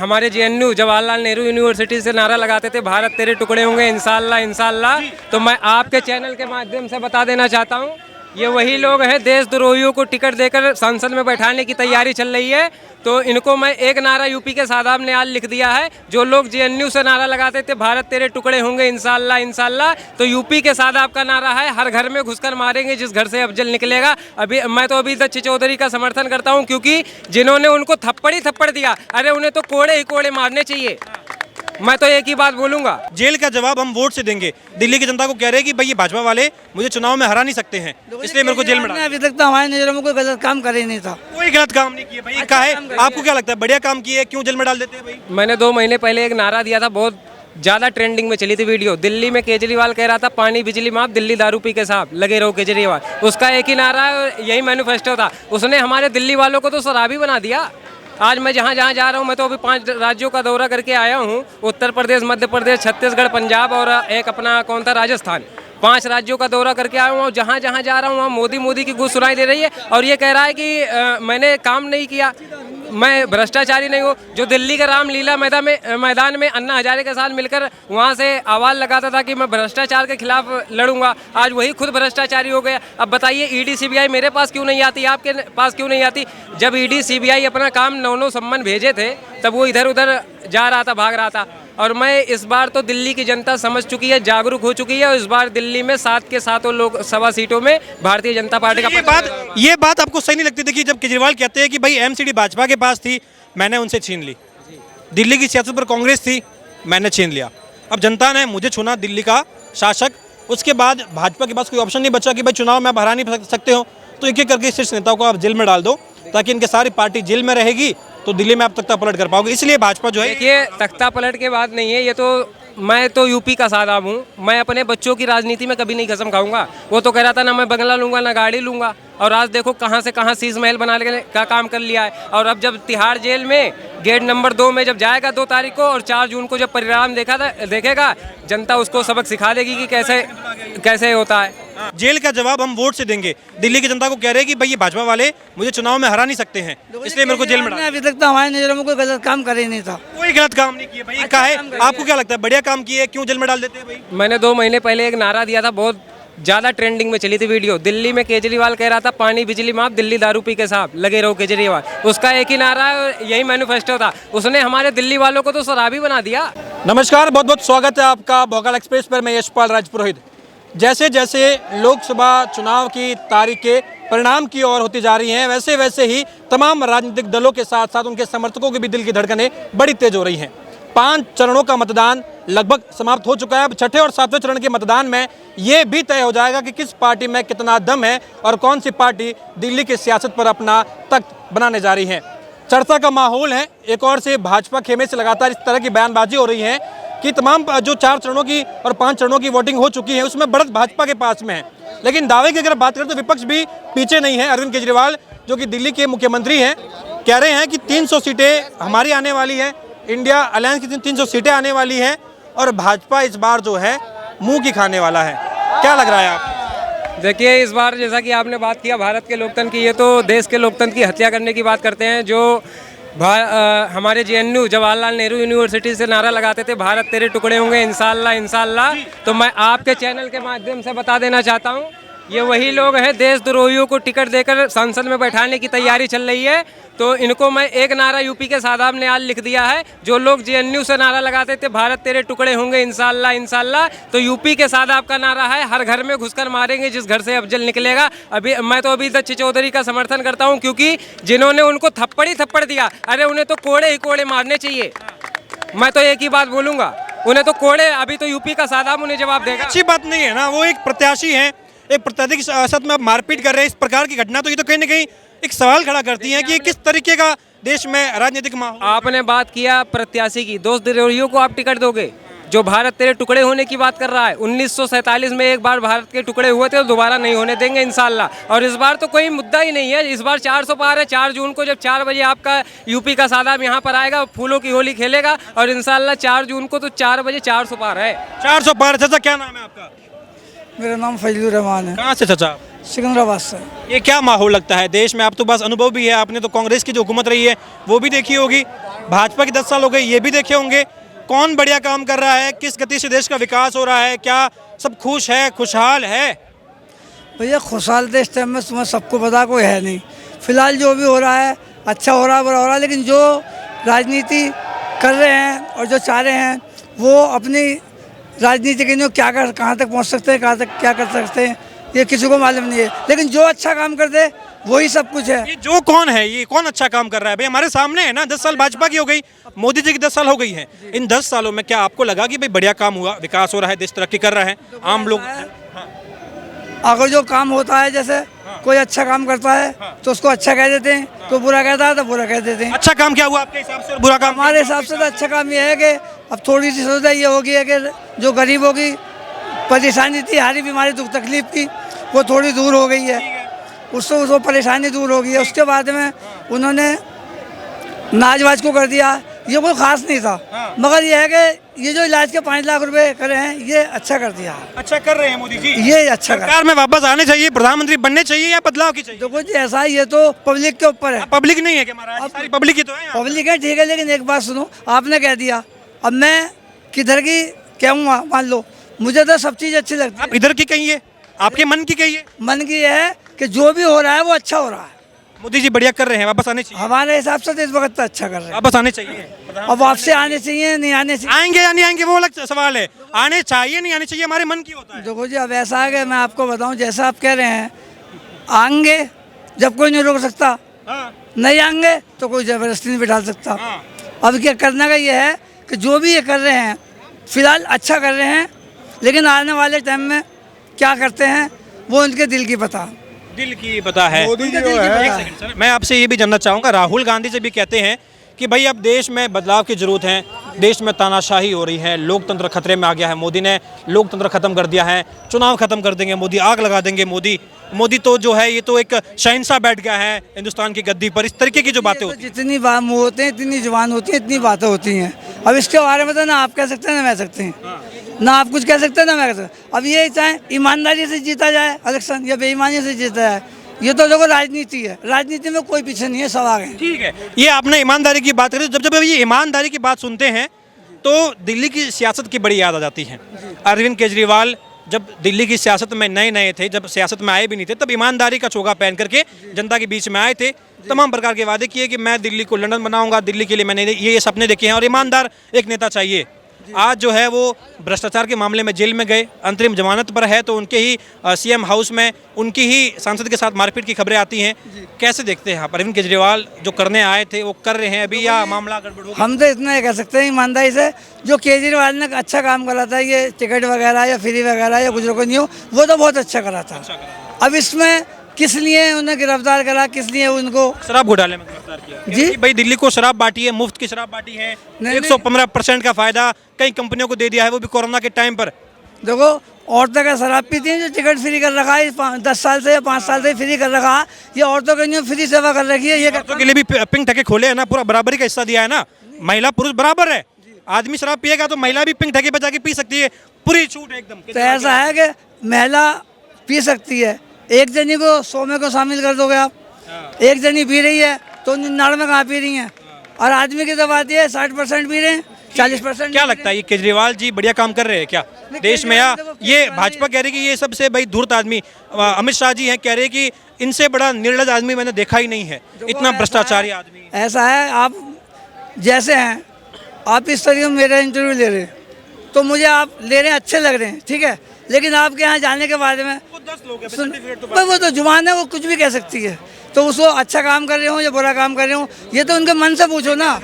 हमारे JNU Jawaharlal Nehru university से नारा लगाते थे भारत तेरे टुकड़े होंगे इंशाल्लाह इंशाल्लाह। तो मैं आपके चैनल के माध्यम से बता देना चाहता हूँ, ये वही लोग हैं देशद्रोहियों को टिकट देकर संसद में बैठाने की तैयारी चल रही है। तो इनको मैं एक नारा यूपी के सादाब ने आज लिख दिया है। जो लोग जेएनयू से नारा लगाते थे भारत तेरे टुकड़े होंगे इंशाल्लाह इंशाल्लाह, तो यूपी के सादाब का नारा है हर घर में घुसकर मारेंगे जिस घर से अफजल निकलेगा। मैं तो अभी तक चौधरी का समर्थन करता हूं, क्योंकि जिन्होंने उनको थप्पड़ ही थप्पड़ दिया, अरे उन्हें तो कोड़े ही कोड़े मारने चाहिए। मैं तो एक ही बात बोलूंगा, जेल का जवाब हम वोट से देंगे। दिल्ली की जनता को कह रहे हैं कि भाई ये भाजपा वाले मुझे चुनाव में हरा नहीं सकते हैं, इसलिए मेरे को जेल में डालो। अभी तक तो हमारे नजरों में कोई गलत काम कर ही नहीं था। कोई गलत काम नहीं किया भाई, कहा है आपको क्या लगता है बढ़िया काम किए, क्यों जेल में डाल देते हैं भाई? मैंने 2 महीने पहले एक नारा दिया था, बहुत ज़्यादा ट्रेंडिंग में चली थी वीडियो। दिल्ली में केजरीवाल कह रहा था पानी बिजली माफ, दिल्ली दारू पी के साफ, लगे रहो केजरीवाल। उसका एक ही नारा है, यही मैनिफेस्टो था। उसने हमारे दिल्ली वालों को तो शराबी बना दिया। आज मैं जहाँ जहाँ जा रहा हूँ, मैं तो अभी 5 राज्यों का दौरा करके आया हूँ, उत्तर प्रदेश, मध्य प्रदेश, छत्तीसगढ़, पंजाब और एक अपना कौन था राजस्थान। 5 राज्यों का दौरा करके आया हूँ और जहाँ जहाँ जा रहा हूँ वहाँ मोदी की गूंज सुनाई दे रही है। और ये कह रहा है कि मैंने काम नहीं किया, मैं भ्रष्टाचारी नहीं हूँ। जो दिल्ली के रामलीला मैदान में अन्ना हजारे के साथ मिलकर वहाँ से आवाज़ लगाता था कि मैं भ्रष्टाचार के खिलाफ लड़ूंगा, आज वही खुद भ्रष्टाचारी हो गया। अब बताइए ईडी सीबीआई मेरे पास क्यों नहीं आती, आपके पास क्यों नहीं आती? जब ईडी सीबीआई अपना काम 9 सम्मन भेजे थे तब वो इधर उधर जा रहा था, भाग रहा था। और मैं इस बार तो दिल्ली की जनता समझ चुकी है, जागरूक हो चुकी है। और इस बार दिल्ली में 7 के 7 लोकसभा सीटों में भारतीय जनता पार्टी का ये बात आपको सही नहीं लगती? देखिए, जब केजरीवाल कहते हैं कि भाई एमसीडी भाजपा के पास थी, मैंने उनसे छीन ली। दिल्ली की सियासत पर कांग्रेस थी, मैंने छीन लिया। अब जनता ने मुझे चुना दिल्ली का शासक, उसके बाद भाजपा के पास कोई ऑप्शन नहीं बचा कि भाई चुनाव में आप हरा नहीं सकते हो, तो एक एक करके शीर्ष नेताओं को आप जेल में डाल दो, ताकि इनके सारी पार्टी जेल में रहेगी, तो दिल्ली में आप तख्ता पलट कर पाओगे। इसलिए भाजपा जो है, देखिए तख्ता पलट के बात नहीं है ये, तो मैं तो यूपी का सादाब हूँ। मैं अपने बच्चों की राजनीति में कभी नहीं कसम खाऊंगा। वो तो कह रहा था ना मैं बंगला लूंगा ना गाड़ी लूंगा, और आज देखो कहाँ से कहाँ शीश महल बनाने का काम कर लिया है। और अब जब तिहाड़ जेल में गेट नंबर 2 में जब जाएगा 2 तारीख को, और 4 जून को जब परिणाम देखेगा, जनता उसको सबक सिखा देगी कि कैसे होता है। जेल का जवाब हम वोट से देंगे। दिल्ली की जनता को कह रहे हैं कि भाई ये भाजपा वाले मुझे चुनाव में हरा नहीं सकते हैं, इसलिए मेरे को जेल में डालो। अभी तक तो हमारे नजरों में कोई गलत काम कर ही नहीं था। कोई गलत काम नहीं किया भाई, कहा है आपको क्या लगता है बढ़िया काम किए, क्यों जेल में डाल देते हैं भाई? मैंने 2 महीने पहले एक नारा दिया था, बहुत ज़्यादा ट्रेंडिंग में चली थी वीडियो। दिल्ली में केजरीवाल कह रहा था पानी बिजली माफ, दिल्ली दारू पी के साफ, लगे रहो केजरीवाल। उसका एक ही नारा है, यही मैनिफेस्टो था। उसने हमारे दिल्ली वालों को तो शराबी बना दिया। नमस्कार, बहुत बहुत स्वागत है आपका भोकाल एक्सप्रेस पर। मैं यशपाल राजपुरोहित। जैसे जैसे लोकसभा चुनाव की तारीखें परिणाम की ओर होती जा रही हैं, वैसे वैसे ही तमाम राजनीतिक दलों के साथ साथ उनके समर्थकों की भी दिल की धड़कनें बड़ी तेज हो रही हैं। 5 चरणों का मतदान लगभग समाप्त हो चुका है। अब 6ठे और 7वें चरण के मतदान में ये भी तय हो जाएगा कि किस पार्टी में कितना दम है और कौन सी पार्टी दिल्ली की सियासत पर अपना तख्त बनाने जा रही है। चर्चा का माहौल है। एक और से भाजपा खेमे से लगातार इस तरह की बयानबाजी हो रही है कि तमाम जो 4 चरणों की और 5 चरणों की वोटिंग हो चुकी है, उसमें बढ़त भाजपा के पास में है। लेकिन दावे की अगर बात करें तो विपक्ष भी पीछे नहीं है। अरविंद केजरीवाल जो कि दिल्ली के मुख्यमंत्री हैं, कह रहे हैं कि 300 सीटें हमारी आने वाली है, इंडिया अलायंस की 300 सीटें आने वाली हैं, और भाजपा इस बार जो है मुंह की खाने वाला है। क्या लग रहा है आप? देखिए, इस बार जैसा कि आपने बात किया भारत के लोकतंत्र की, ये तो देश के लोकतंत्र की हत्या करने की बात करते हैं। जो हमारे जेएनयू जवाहरलाल नेहरू यूनिवर्सिटी से नारा लगाते थे भारत तेरे टुकड़े होंगे इंशाल्लाह इंशाल्लाह, तो मैं आपके चैनल के माध्यम से बता देना चाहता हूँ, ये वही लोग हैं देशद्रोहियों को टिकट देकर संसद में बैठाने की तैयारी चल रही है। तो इनको मैं एक नारा यूपी के सादाब ने आज लिख दिया है। जो लोग जेएनयू से नारा लगाते थे भारत तेरे टुकड़े होंगे इंशाल्लाह इंशाल्लाह, तो यूपी के सादाब का नारा है हर घर में घुसकर मारेंगे जिस घर से अफजल निकलेगा। मैं तो अभी तक चौधरी का समर्थन करता हूं, क्योंकि जिन्होंने उनको थप्पड़ ही थप्पड़ दिया, अरे उन्हें तो कोड़े ही कोड़े मारने चाहिए। मैं तो एक ही बात बोलूंगा, उन्हें तो कोड़े, अभी तो यूपी का सादाब उन्हें जवाब देगा। अच्छी बात नहीं है ना, वो एक प्रत्याशी है, एक प्रत्याशी की सियासत में मारपीट कर रहे हैं। इस प्रकार की घटना तो ये तो कहीं ना कहीं एक सवाल खड़ा करती है कि किस तरीके का देश में राजनीतिक माहौल। आपने बात किया प्रत्याशी की, दोस्तों को आप टिकट दोगे? जो भारत तेरे टुकड़े होने की बात कर रहा है, 1947 में एक बार भारत के टुकड़े हुए थे, तो दोबारा नहीं होने देंगे इंशाल्लाह। और इस बार तो कोई मुद्दा ही नहीं है, इस बार 400 पार है। 4 जून को जब 4 बजे आपका यूपी का सादाब यहाँ पर आएगा, फूलों की होली खेलेगा, और इंशाल्लाह 4 जून को तो 4 बजे 400 पार है। 400 पार। चाचा क्या नाम है आपका? मेरा नाम फजलुर रहमान है। कहाँ से चाचा? सिकंदराबाद से। ये क्या माहौल लगता है देश में? आप तो बस अनुभव भी है, आपने तो कांग्रेस की जो हुकूमत रही है वो भी देखी होगी। भाजपा के 10 साल हो गए, ये भी देखे होंगे। कौन बढ़िया काम कर रहा है, किस गति से देश का विकास हो रहा है, क्या सब खुश है, खुशहाल है? भैया खुशहाल तो इस टाइम में तुम्हें सबको पता कोई है नहीं। फिलहाल जो भी हो रहा है अच्छा हो रहा है, बुरा हो रहा है, लेकिन जो राजनीति कर रहे हैं और जो चाह रहे हैं वो अपनी राजनीति के लिए क्या कर, कहाँ तक पहुँच सकते हैं, कहाँ तक क्या कर सकते हैं, ये किसी को मालूम नहीं है। लेकिन जो अच्छा काम कर दे वही सब कुछ है। ये जो कौन है, ये कौन अच्छा काम कर रहा है? भाई हमारे सामने है ना, 10 साल भाजपा की हो गई, मोदी जी की 10 साल हो गई है। इन 10 सालों में क्या आपको लगा कि भाई बढ़िया काम हुआ, विकास हो रहा है, देश तरक्की कर रहा है? आम लोग अगर जो काम होता है, जैसे कोई अच्छा काम करता है तो उसको अच्छा कह देते हैं, तो बुरा कहता है तो बुरा कह देते हैं। अच्छा काम क्या हुआ आपके हिसाब से और बुरा काम? हमारे हिसाब से तो अच्छा काम ये है कि अब थोड़ी सी सुविधा ये होगी है कि जो गरीबों की परेशानी थी, हरी बीमारी दुख तकलीफ की, वो थोड़ी दूर हो गई है। उससे वो परेशानी दूर हो गई है। उसके बाद में उन्होंने नाजवाज को कर दिया, ये कोई खास नहीं था, मगर ये है कि ये जो इलाज के 5 लाख रुपए करे हैं ये अच्छा कर दिया। अच्छा कर रहे हैं मोदी जी, ये अच्छा कर। सरकार में वापस आने चाहिए, प्रधानमंत्री बनने चाहिए या बदलाव की चाहिए? देखो जी ऐसा है, ये तो पब्लिक के ऊपर है। पब्लिक नहीं है कि महाराज, सारी पब्लिक ही तो है। पब्लिक है ठीक है, लेकिन एक बात सुनो, आपने कह दिया, अब मैं किधर की कहूँगा? मान लो मुझे तो सब चीज़ अच्छी लगती है। आप इधर की कहिए, आपके मन की कहिए। मन की ये है कि जो भी हो रहा है वो अच्छा हो रहा है। मोदी जी बढ़िया कर रहे हैं, वापस आने चाहिए। हमारे हिसाब से तो इस वक्त तो अच्छा कर रहे हैं। वापस आने चाहिए। अब वापसी आने चाहिए नहीं आने चाहिए? आएंगे या नहीं आएंगे वो अलग सवाल है। आने चाहिए नहीं आने चाहिए हमारे मन की होता है। देखो जी अब ऐसा है कि मैं आपको बताऊं, जैसा आप कह रहे हैं, आएंगे जब कोई नहीं रोक सकता, नहीं आएंगे तो कोई जबरदस्ती नहीं बिठा सकता। अब क्या करना का ये है कि जो भी ये कर रहे हैं फिलहाल अच्छा कर रहे हैं, लेकिन आने वाले टाइम में क्या करते हैं वो उनके दिल की पता। दिल की पता है। मोदी जी जो है, एक सेकंड सर, मैं आपसे ये भी जानना चाहूँगा, राहुल गांधी जी भी कहते हैं कि भाई अब देश में बदलाव की जरूरत है, देश में तानाशाही हो रही है, लोकतंत्र खतरे में आ गया है, मोदी ने लोकतंत्र खत्म कर दिया है, चुनाव खत्म कर देंगे मोदी, आग लगा देंगे मोदी तो जो है ये तो एक शहंशाह बैठ गया है हिंदुस्तान की गद्दी पर। इस तरीके की जो बातें होती जितनी बात मुँह होते हैं, इतनी जुबान होती है, इतनी बातें होती हैं। अब इसके बारे में तो ना आप कह सकते हैं ना मैं सकते हैं, ना आप कुछ कह सकते हैं ना मैं कह सकता। अब ये चाहे ईमानदारी से जीता जाए इलेक्शन या बेईमानी से जीता जाए, ये तो देखो राजनीति है, राजनीति में कोई पीछे नहीं है, सब आगे हैं। ठीक है, ये आपने ईमानदारी की बात करी, जब ये ईमानदारी की बात सुनते हैं तो दिल्ली की सियासत की बड़ी याद आ जाती है। अरविंद केजरीवाल जब दिल्ली की सियासत में नए थे, जब सियासत में आए भी नहीं थे, तब ईमानदारी का चोगा पहन करके जनता के बीच में आए थे, तमाम प्रकार के वादे किए कि मैं दिल्ली को लंदन बनाऊंगा, दिल्ली के लिए मैंने ये सपने देखे हैं और ईमानदार एक नेता चाहिए। आज जो है वो भ्रष्टाचार के मामले में जेल में गए, अंतरिम जमानत पर है, तो उनके ही सीएम हाउस में उनकी ही सांसद के साथ मारपीट की खबरें आती हैं। कैसे देखते हैं आप अरविंद केजरीवाल जो करने आए थे वो कर रहे हैं अभी, या मामला गड़बड़ हो गया? हम तो इतना ही कह सकते हैं ईमानदारी से, जो केजरीवाल ने अच्छा काम करा था, ये टिकट वगैरह या फ्री वगैरह या गुजरों को नहीं हो, वो तो बहुत अच्छा करा था। अब इसमें किस लिए उन्हें गिरफ्तार करा, किस लिए उनको शराब घोटाले में गिरफ्तार किया जी? भाई दिल्ली को शराब बांटी है, मुफ्त की शराब बांटी है, 115% का फायदा कई कंपनियों को दे दिया है, वो भी कोरोना के टाइम पर। देखो औरतें का शराब पीती हैं, जो टिकट फ्री कर रखा है 10 साल से या 5 साल से फ्री कर रखा है, ये औरतों के लिए फ्री सेवा कर रखी है। ये औरतों के लिए भी पिंक ठेके खोले है ना, पूरा बराबरी का हिस्सा दिया है ना, महिला पुरुष बराबर है। आदमी शराब पिएगा तो महिला भी पिंक ठेके पे जाके पी सकती है, पूरी छूट है एकदम। तो ऐसा है कि महिला पी सकती है, एक जनी को 100 में को शामिल कर दोगे आप, एक जनी पी रही है तो 99 कहाँ पी रही है, और आदमी की दवा आती है 60% पी रहे हैं, 40%। क्या लगता है ये केजरीवाल जी बढ़िया काम कर रहे हैं क्या देश में, या ये भाजपा कह रही है कि ये सबसे भाई धूर्त आदमी, अमित शाह जी हैं कह रहे हैं कि इनसे बड़ा निर्लज आदमी मैंने देखा ही नहीं है, इतना भ्रष्टाचारी आदमी? ऐसा है, आप जैसे हैं, आप इस तरीके से मेरा इंटरव्यू ले रहे हैं तो मुझे आप ले रहे हैं, अच्छे लग रहे हैं, ठीक है, लेकिन आपके यहाँ जाने के बाद में 10 लोग हैं, भाई वो तो जुबान है, वो कुछ भी कह सकती है, तो उसको अच्छा काम कर रहे हो या बुरा काम कर रहे हो, ये तो उनके मन से पूछो ना।